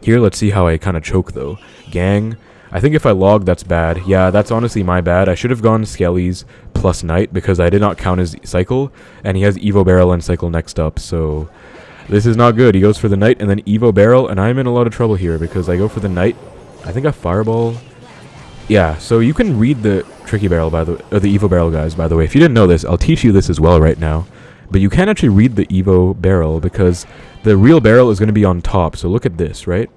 here, let's see how I kind of choke though. Gang. I think if I log, that's bad. Yeah, that's honestly my bad. I should have gone Skellies plus Knight because I did not count his cycle, and he has Evo Barrel and cycle next up, so this is not good. He goes for the Knight and then Evo Barrel, and I'm in a lot of trouble here because I go for the Knight. I think I Fireball. Yeah, so you can read the Tricky Barrel, or the Evo Barrel, guys, by the way. If you didn't know this, I'll teach you this as well right now. But you can actually read the Evo Barrel because the real barrel is going to be on top. So look at this, right?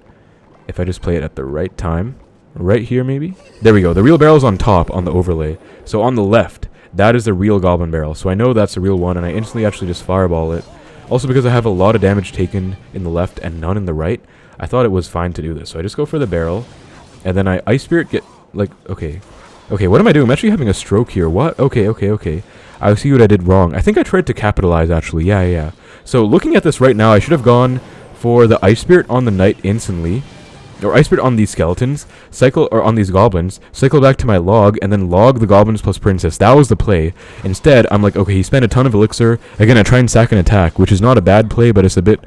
If I just play it at the right time. Right here, maybe? There we go. The real barrel's on top on the overlay. So on the left, that is the real Goblin barrel. So I know that's the real one, and I instantly actually just Fireball it. Also, because I have a lot of damage taken in the left and none in the right, I thought it was fine to do this. So I just go for the barrel, and then I Ice Spirit get, like, okay. Okay, what am I doing? I'm actually having a stroke here. What? Okay. I see what I did wrong. I think I tried to capitalize, actually. Yeah. So looking at this right now, I should have gone for the Ice Spirit on the Knight instantly. Or Ice Spirit on these skeletons, cycle, or on these goblins, cycle back to my log, and then log the goblins plus princess. That was the play. Instead, I'm like, okay, he spent a ton of elixir. Again, I try and sack an attack, which is not a bad play, but it's a bit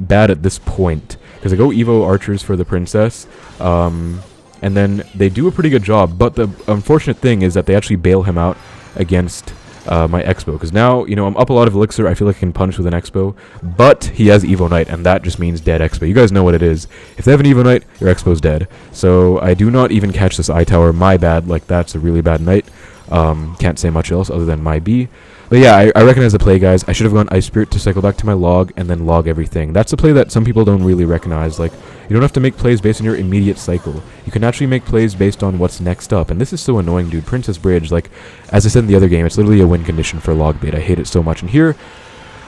bad at this point. Because I go Evo archers for the princess, and then they do a pretty good job. But the unfortunate thing is that they actually bail him out against my Xbow, because now, you know, I'm up a lot of elixir. I feel like I can punish with an Xbow, but he has Evo Knight, and that just means dead Xbow. You guys know what it is. If they have an Evo Knight, your Xbow's dead. So I do not even catch this eye tower. My bad. Like, that's a really bad Knight. Can't say much else other than my B. But yeah, I recognize the play, guys. I should have gone Ice Spirit to cycle back to my log and then log everything. That's a play that some people don't really recognize. Like, you don't have to make plays based on your immediate cycle. You can actually make plays based on what's next up. And this is so annoying, dude. Princess Bridge, like, as I said in the other game, it's literally a win condition for Logbait. I hate it so much. And here,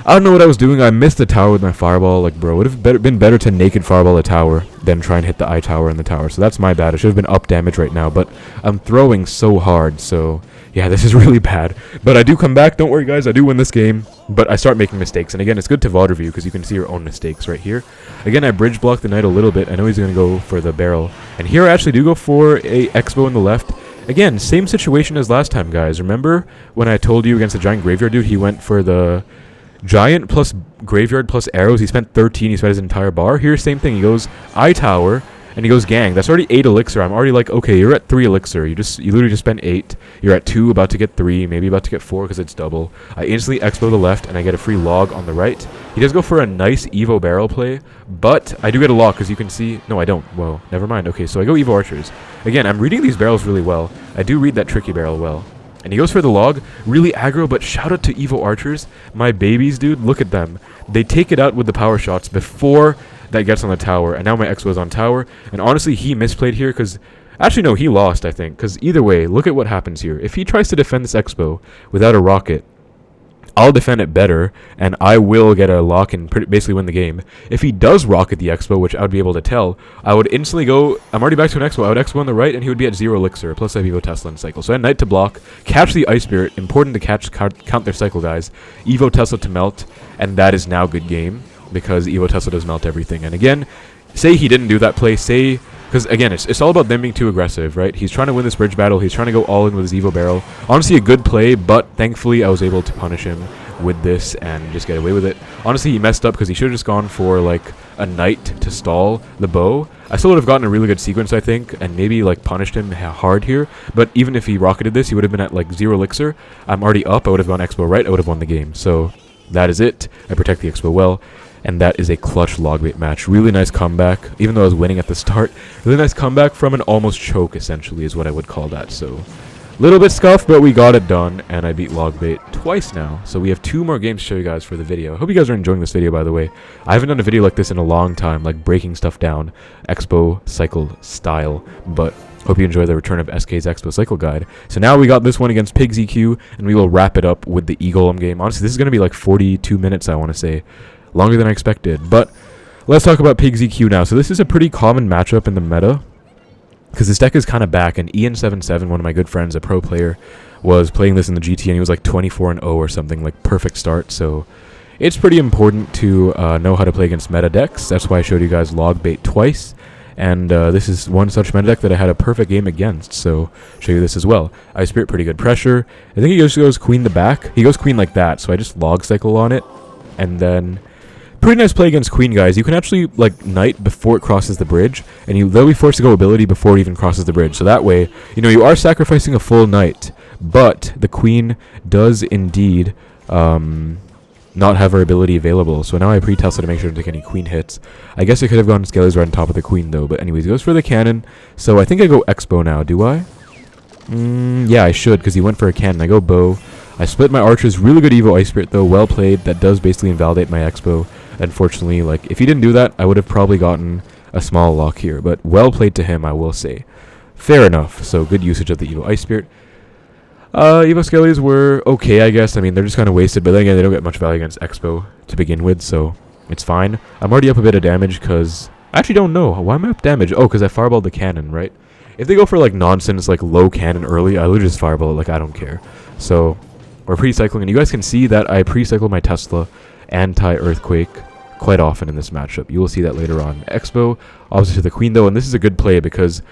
I don't know what I was doing. I missed the tower with my Fireball. Like, bro, it would have been better to naked Fireball a tower than try and hit the eye tower in the tower. So that's my bad. I should have been up damage right now. But I'm throwing so hard, so yeah, this is really bad. But I do come back. Don't worry, guys. I do win this game. But I start making mistakes. And again, it's good to VOD review because you can see your own mistakes right here. Again, I bridge block the Knight a little bit. I know he's going to go for the barrel. And here I actually do go for a Xbow in the left. Again, same situation as last time, guys. Remember when I told you against the giant graveyard dude, he went for the giant plus graveyard plus arrows. He spent 13. He spent his entire bar. Here's same thing. He goes eye tower. And he goes gang. That's already 8 elixir. I'm already like, okay, you're at 3 elixir. You literally just spent 8. You're at 2, about to get 3, maybe about to get 4 because it's double. I instantly Xbow the left, and I get a free log on the right. He does go for a nice Evo barrel play, but I do get a lock because you can see. No, I don't. Well, never mind. Okay, so I go Evo archers. Again, I'm reading these barrels really well. I do read that tricky barrel well. And he goes for the log, really aggro, but shout out to Evo archers. My babies, dude, look at them. They take it out with the power shots before that gets on the tower, and now my Xbow is on tower. And honestly, he misplayed here because actually no, he lost, I think, because either way, look at what happens here. If he tries to defend this Xbow without a rocket, I'll defend it better, and I will get a lock and basically win the game. If he does rocket the Xbow, which I would be able to tell, I would instantly go, I'm already back to an Xbow, I would Xbow on the right, and he would be at 0 elixir, plus I have Evo Tesla and cycle. So I had Knight to block, catch the Ice Spirit, important to count their cycle, guys, Evo Tesla to melt, and that is now good game, because Evo Tesla does melt everything. And again, say he didn't do that play, say, because again, it's all about them being too aggressive, right? He's trying to win this bridge battle, he's trying to go all in with his Evo barrel. Honestly, a good play, but thankfully I was able to punish him with this and just get away with it. Honestly, he messed up because he should have just gone for like a Knight to stall the bow. I still would have gotten a really good sequence, I think, and maybe like punished him hard here. But even if he rocketed this, he would have been at like 0 elixir. I'm already up, I would have gone Xbow right, I would have won the game. So that is it. I protect the Xbow well. And that is a clutch Logbait match. Really nice comeback, even though I was winning at the start. Really nice comeback from an almost choke, essentially, is what I would call that. So, a little bit scuffed, but we got it done, and I beat Logbait twice now. So we have 2 more games to show you guys for the video. I hope you guys are enjoying this video, by the way. I haven't done a video like this in a long time, like breaking stuff down, Xbow Cycle style, but hope you enjoy the return of SK's Xbow Cycle guide. So now we got this one against Pigs EQ, and we will wrap it up with the E-Golem game. Honestly, this is going to be like 42 minutes, I want to say. Longer than I expected. But let's talk about Pigs EQ now. So this is a pretty common matchup in the meta. because this deck is kind of back, and Ian77, one of my good friends, a pro player, was playing this in the GT, and he was like 24-0 or something, like perfect start. So it's pretty important to know how to play against meta decks. That's why I showed you guys Logbait twice, and this is one such meta deck that I had a perfect game against, so show you this as well. Ice Spirit, pretty good pressure. I think he goes queen the back. He goes queen like that, so I just log cycle on it, and then pretty nice play against queen, guys. You can actually like knight before it crosses the bridge, and they'll be forced to go ability before it even crosses the bridge. So that way, you know, you are sacrificing a full knight, but the queen does indeed not have her ability available. So now I pre-Tesla to make sure to take any queen hits. I guess I could have gone Skellies right on top of the queen though, but anyways, he goes for the cannon. So I think I go Xbow now, do I? Yeah, I should, because he went for a cannon. I go bow. I split my archers. Really good Evo Ice Spirit though, well played. That does basically invalidate my Xbow. Unfortunately, like, if he didn't do that, I would have probably gotten a small lock here. But well played to him, I will say. Fair enough. So good usage of the Evo Ice Spirit. Evo Skellies were okay, I guess. I mean, they're just kind of wasted, but then again, they don't get much value against Xbow to begin with, so it's fine. I'm already up a bit of damage because I actually don't know. Why am I up damage? Oh, because I fireballed the cannon, right? If they go for, like, nonsense, like, low cannon early, I literally just fireball it, like, I don't care. So we're pre-cycling, and you guys can see that I pre-cycle my Tesla anti-earthquake quite often in this matchup. You will see that later on. Xbow, obviously to the queen, though, and this is a good play because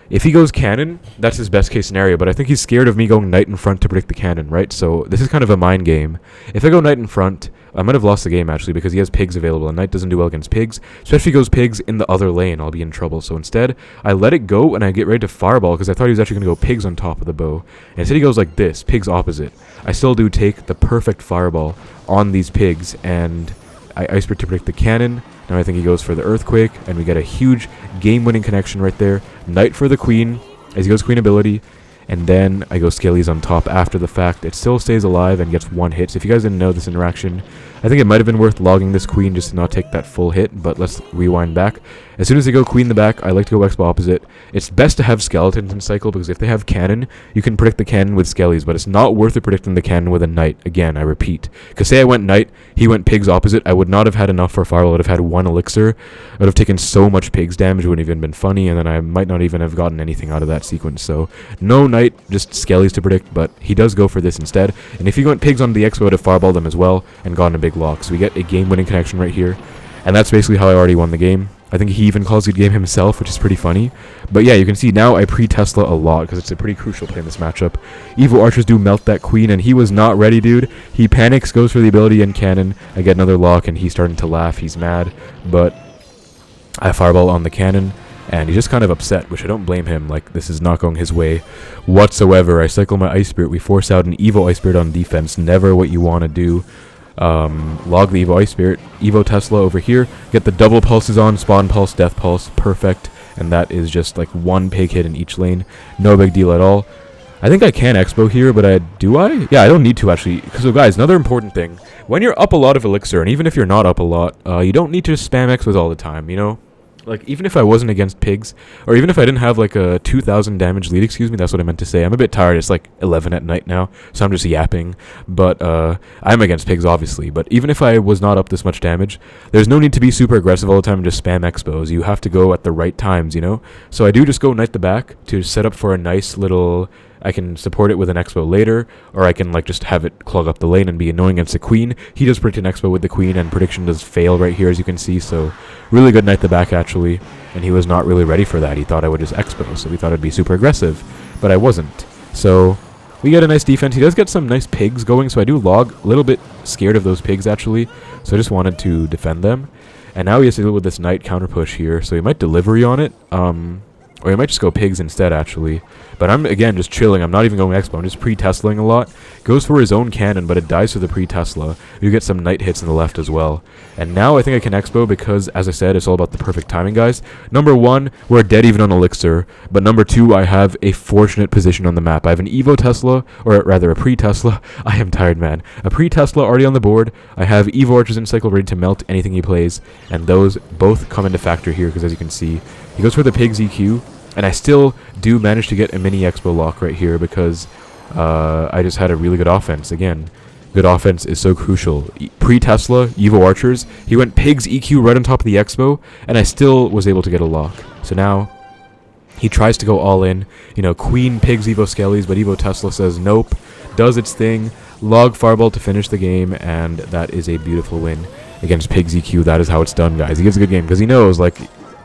if he goes cannon, that's his best case scenario, but I think he's scared of me going knight in front to predict the cannon, right? So this is kind of a mind game. If I go knight in front, I might have lost the game, actually, because he has pigs available, and knight doesn't do well against pigs. Especially if he goes pigs in the other lane, I'll be in trouble. So instead, I let it go, and I get ready to fireball, because I thought he was actually going to go pigs on top of the bow. And instead he goes like this, pigs opposite. I still do take the perfect fireball on these pigs, and I Ice Spirit to predict the cannon. Now I think he goes for the earthquake, and we get a huge game-winning connection right there. Knight for the queen, as he goes queen ability, and then I go Skellies on top after the fact. It still stays alive and gets one hit. So if you guys didn't know this interaction, I think it might have been worth logging this queen just to not take that full hit, but let's rewind back. As soon as they go queen in the back, I like to go Xbow opposite. It's best to have skeletons in cycle, because if they have cannon, you can predict the cannon with Skellies, but it's not worth it predicting the cannon with a knight. Again, I repeat. Because say I went knight, he went pigs opposite, I would not have had enough for fireball. I would have had one elixir. I would have taken so much pigs damage, it wouldn't have even been funny, and then I might not even have gotten anything out of that sequence. So no knight, just Skellies to predict, but he does go for this instead. And if he went pigs onto the Xbow, I would have fireballed them as well and gotten a big lock. So we get a game-winning connection right here, and that's basically how I already won the game. I think he even calls it game himself, which is pretty funny. But yeah, you can see now I pre-Tesla a lot, because it's a pretty crucial play in this matchup. Evo Archers do melt that queen, and he was not ready, dude. He panics, goes for the ability and cannon. I get another lock, and he's starting to laugh. He's mad, but I fireball on the cannon, and he's just kind of upset, which I don't blame him. Like, this is not going his way whatsoever. I cycle my Ice Spirit. We force out an Evo Ice Spirit on defense. Never what you want to do. Log the Evo Ice Spirit, Evo Tesla over here, get the double pulses on, spawn pulse, death pulse, perfect, and that is just like one pig hit in each lane, no big deal at all. I think I can Xbow here, but do I? Yeah, I don't need to actually, because so guys, another important thing, when you're up a lot of elixir, and even if you're not up a lot, you don't need to spam Xbows all the time, you know? Like, even if I wasn't against pigs, or even if I didn't have, like, a 2,000 damage lead, excuse me, that's what I meant to say. I'm a bit tired. It's, like, 11 at night now, so I'm just yapping. But, I'm against pigs, obviously. But even if I was not up this much damage, there's no need to be super aggressive all the time and just spam Xbows. You have to go at the right times, you know? So I do just go knight the back to set up for a nice little... I can support it with an Xbow later, or I can like just have it clog up the lane and be annoying against the queen. He does predict an Xbow with the queen, and prediction does fail right here, as you can see. So really good knight the back, actually, and he was not really ready for that. He thought I would just Xbow, so we thought it'd be super aggressive, but I wasn't. So we get a nice defense. He does get some nice pigs going, so I do log. A little bit scared of those pigs, actually, so I just wanted to defend them. And now he has to deal with this knight counter push here, so he might delivery on it. Or I might just go pigs instead, actually. But I'm, again, just chilling. I'm not even going Xbow. I'm just pre-Teslaing a lot. Goes for his own cannon, but it dies for the pre-Tesla. You get some knight hits in the left as well. And now I think I can Xbow because, as I said, it's all about the perfect timing, guys. Number one, we're dead even on Elixir. But number two, I have a fortunate position on the map. I have an Evo Tesla, or rather a pre-Tesla. I am tired, man. A pre-Tesla already on the board. I have Evo Archers in cycle ready to melt anything he plays. And those both come into factor here, because as you can see, he goes for the Pigs EQ. And I still do manage to get a mini Xbow lock right here because I just had a really good offense. Again, good offense is so crucial. Pre-Tesla, Evo Archers, he went Pigs EQ right on top of the Xbow, and I still was able to get a lock. So now He tries to go all in, you know, Queen pigs Evo Skellies, but Evo Tesla says nope, does its thing, log Fireball to finish the game, and that is a beautiful win against Pigs EQ. That is how it's done, guys. He gives a good game because he knows, like,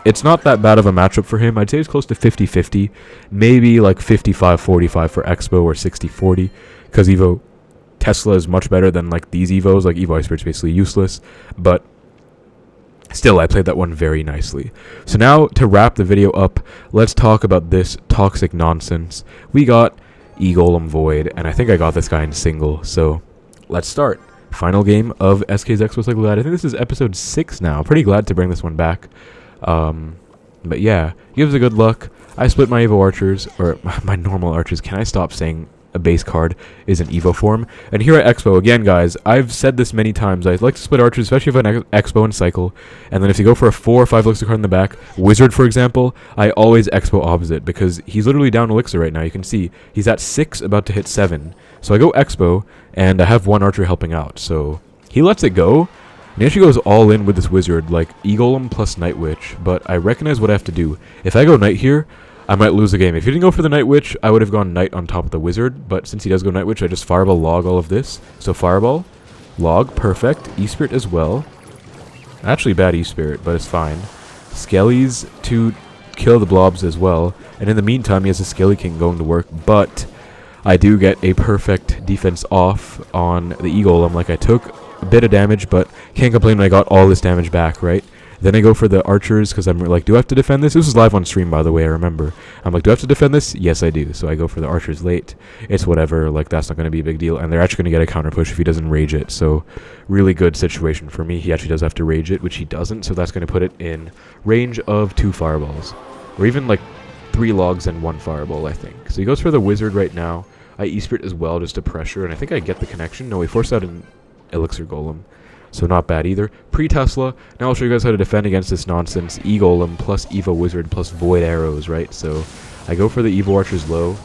it's not that bad of a matchup for him. I'd say it's close to 50-50, maybe like 55-45 for Xbow or 60-40, because Evo Tesla is much better than, like, these Evos. Like, Evo Ice Spirit's basically useless, but still, I played that one very nicely. So now, to wrap the video up, let's talk about this toxic nonsense. We got E-Golem Void, and I think I got this guy in single, so let's start. Final game of SK's Xbow Cycle Guide. I think this is episode 6 now. Pretty glad to bring this one back. But yeah, gives a good luck. I split my Evo Archers, or my normal Archers. Can I stop saying a base card is an Evo form? And here at Xbow, again, guys, I've said this many times. I like to split Archers, especially if I have an Xbow and Cycle. And then if you go for a 4 or 5 Elixir card in the back, Wizard, for example, I always Xbow opposite, because he's literally down Elixir right now. You can see he's at 6, about to hit 7. So I go Xbow, and I have 1 Archer helping out. So he lets it go. And he actually goes all in with this Wizard, like E-Golem plus Night Witch. But I recognize what I have to do. If I go Night here, I might lose the game. If he didn't go for the Night Witch, I would have gone Night on top of the Wizard. But since he does go Night Witch, I just Fireball log all of this. So Fireball, log, perfect. E-Spirit as well. Actually bad E-Spirit, but it's fine. Skellies to kill the blobs as well. And in the meantime, he has a Skelly King going to work. But I do get a perfect defense off on the E-Golem. Like, I took a bit of damage, but can't complain when I got all this damage back, right? Then I go for the Archers, because I'm like, do I have to defend this? This was live on stream, by the way, I remember. I'm like, do I have to defend this? Yes, I do. So I go for the Archers late. It's whatever, like, that's not going to be a big deal. And they're actually going to get a counter push if he doesn't rage it. So really good situation for me. He actually does have to rage it, which he doesn't. So that's going to put it in range of 2 fireballs. Or even, like, 3 logs and 1 fireball, I think. So he goes for the Wizard right now. I E-Spirit as well, just to pressure. And I think I get the connection. No, he forced out an Elixir Golem. So not bad either. Pre-Tesla. Now I'll show you guys how to defend against this nonsense. E-Golem plus Evo Wizard plus Void Arrows, right? So I go for the Evo Archers low,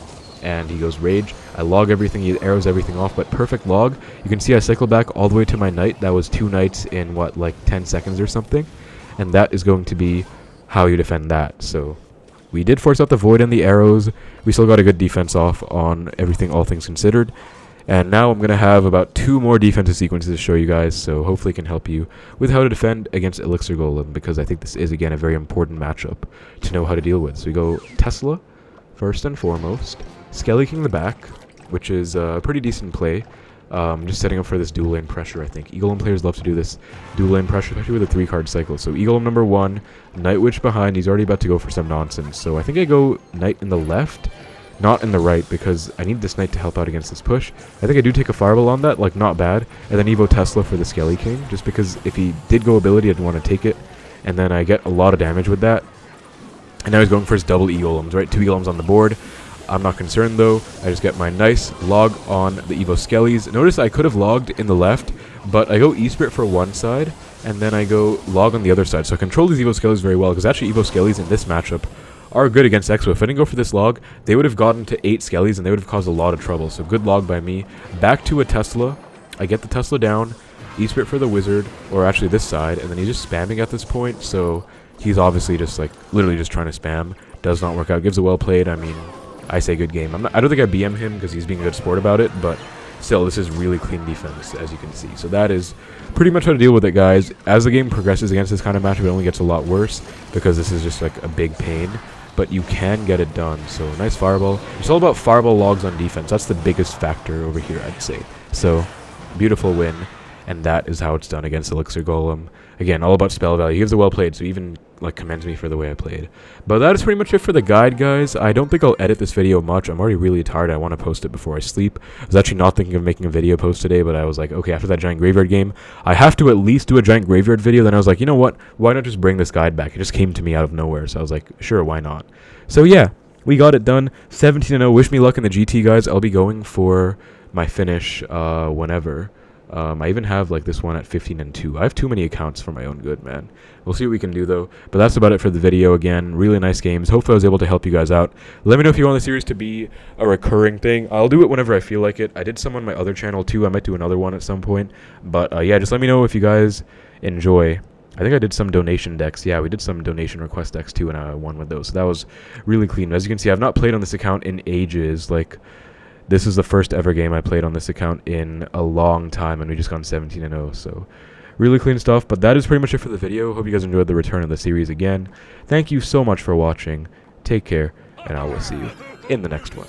and he goes Rage. I log everything, he arrows everything off, but perfect log. You can see I cycle back all the way to my Knight. That was 2 Knights in, what, like 10 seconds or something? And that is going to be how you defend that. So we did force out the Void and the arrows. We still got a good defense off on everything, all things considered. And now I'm going to have about 2 more defensive sequences to show you guys, so hopefully it can help you with how to defend against Elixir Golem, because I think this is, again, a very important matchup to know how to deal with. So we go Tesla, first and foremost. Skelly King in the back, which is a pretty decent play. Just setting up for this dual lane pressure, I think. E-Golem players love to do this dual lane pressure, especially with a 3-card cycle. So E-Golem number 1, Night Witch behind. He's already about to go for some nonsense. So I think I go Knight in the left, not in the right, because I need this Knight to help out against this push. I think I do take a Fireball on that, like, not bad. And then Evo Tesla for the Skelly King, just because if he did go ability, I'd want to take it. And then I get a lot of damage with that. And now he's going for his double E-Golems, right? 2 E-Golems on the board. I'm not concerned, though. I just get my nice log on the Evo Skellies. Notice I could have logged in the left, but I go E-Spirit for one side, and then I go log on the other side. So I control these Evo Skellies very well, because actually Evo Skellies in this matchup are good against Xbow. If I didn't go for this log, they would have gotten to 8 Skellies, and they would have caused a lot of trouble. So good log by me. Back to a Tesla. I get the Tesla down. E-Spirit for the Wizard, or actually this side, and then he's just spamming at this point. So he's obviously just, like, literally just trying to spam. Does not work out. Gives a well played. I mean, I say good game. I don't think I BM him because he's being a good sport about it, but still, this is really clean defense, as you can see. So that is pretty much how to deal with it, guys. As the game progresses against this kind of matchup, it only gets a lot worse, because this is just, like, a big pain. But you can get it done. So nice Fireball. It's all about Fireball logs on defense. That's the biggest factor over here, I'd say. So beautiful win. And that is how it's done against Elixir Golem. Again, all about spell value. He gives a well played, so he even, like, commends me for the way I played. But that is pretty much it for the guide, guys. I don't think I'll edit this video much. I'm already really tired. I want to post it before I sleep. I was actually not thinking of making a video post today, but I was like, okay, after that Giant Graveyard game, I have to at least do a Giant Graveyard video. Then I was like, you know what? Why not just bring this guide back? It just came to me out of nowhere, so I was like, sure, why not? So yeah, we got it done. 17-0. Wish me luck in the GT, guys. I'll be going for my finish whenever. I even have, like, this one at 15-2. I have too many accounts for my own good, man. We'll see what we can do, though. But that's about it for the video. Again, really nice games. Hopefully I was able to help you guys out. Let me know if you want the series to be a recurring thing. I'll do it whenever I feel like it. I did some on my other channel, too. I might do another one at some point. But, yeah, just let me know if you guys enjoy. I think I did some donation decks. Yeah, we did some donation request decks too, and I won with those. So that was really clean. As you can see, I've not played on this account in ages. Like, this is the first ever game I played on this account in a long time, and we just gone 17-0. So really clean stuff. But that is pretty much it for the video. Hope you guys enjoyed the return of the series again. Thank you so much for watching. Take care, and I will see you in the next one.